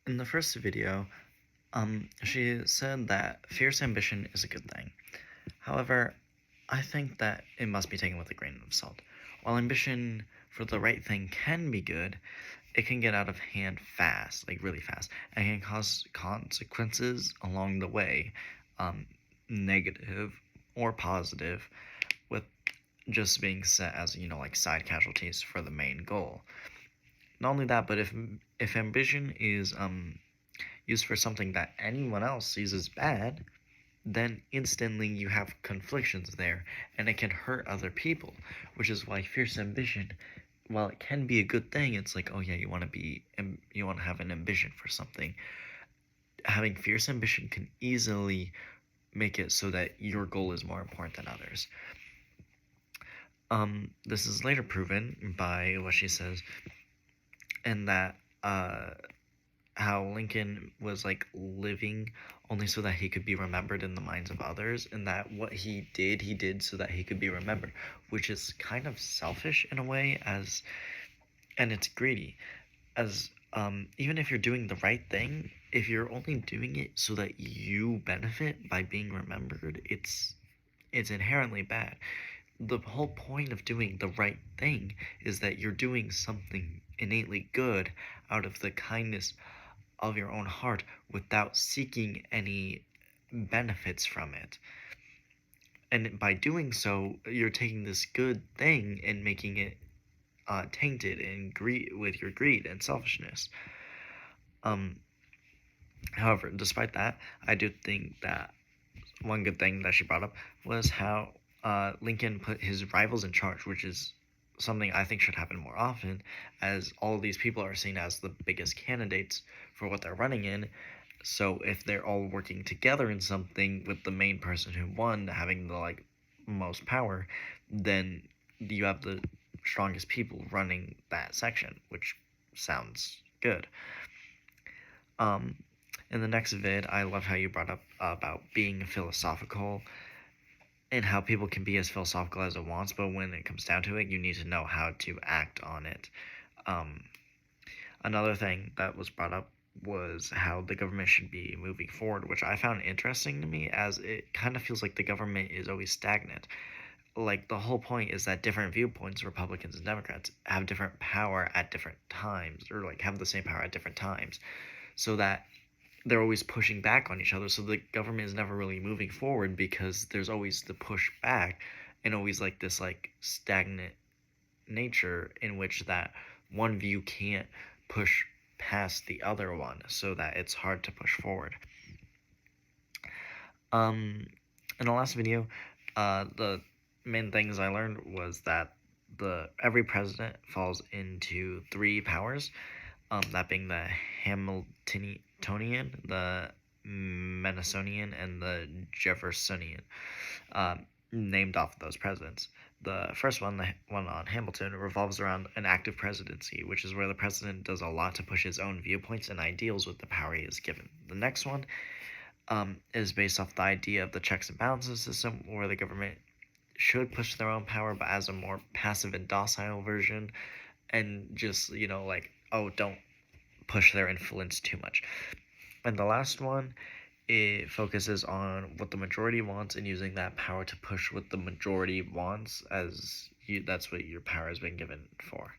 In the first video, she said that fierce ambition is a good thing. However, I think that it must be taken with a grain of salt. While ambition for the right thing can be good, it can get out of hand fast, like really fast, and can cause consequences along the way, um, negative or positive, with just being set as, like side casualties for the main goal. Not only that, but if ambition is used for something that anyone else sees as bad, then instantly you have conflictions there, and it can hurt other people, which is why fierce ambition, while it can be a good thing, it's like, oh yeah, you want to have an ambition for something. Having fierce ambition can easily make it so that your goal is more important than others. This is later proven by what she says, and that how Lincoln was like living only so that he could be remembered in the minds of others, and that what he did so that he could be remembered, which is kind of selfish in a way, and it's greedy. As even if you're doing the right thing, if you're only doing it so that you benefit by being remembered, it's inherently bad. The whole point of doing the right thing is that you're doing something innately good out of the kindness of your own heart without seeking any benefits from it. And by doing so, you're taking this good thing and making it tainted and with your greed and selfishness. Um, However, despite that, I do think that one good thing that she brought up was how Lincoln put his rivals in charge, which is something I think should happen more often, as all of these people are seen as the biggest candidates for what they're running in. So if they're all working together in something with the main person who won having the most power, then you have the strongest people running that section, which sounds good. In the next vid, I love how you brought up about being philosophical and how people can be as philosophical as it wants, but when it comes down to it, you need to know how to act on it. Another thing that was brought up was how the government should be moving forward, which I found interesting to me, as it kind of feels like the government is always stagnant. Like, the whole point is that different viewpoints, Republicans and Democrats, have different power at different times, or like have the same power at different times, so that they're always pushing back on each other. So the government is never really moving forward because there's always the push back, and always like this stagnant nature in which that one view can't push past the other one, so that it's hard to push forward. In the last video, the main things I learned was that every president falls into three powers, that being the Hamiltonian, the Madisonian, and the Jeffersonian, named off those presidents. The first one, the one on Hamilton, revolves around an active presidency, which is where the president does a lot to push his own viewpoints and ideals with the power he is given. The next one is based off the idea of the checks and balances system, where the government should push their own power, but as a more passive and docile version, and just, oh, don't push their influence too much. And the last one, it focuses on what the majority wants and using that power to push what the majority wants, as that's what your power has been given for.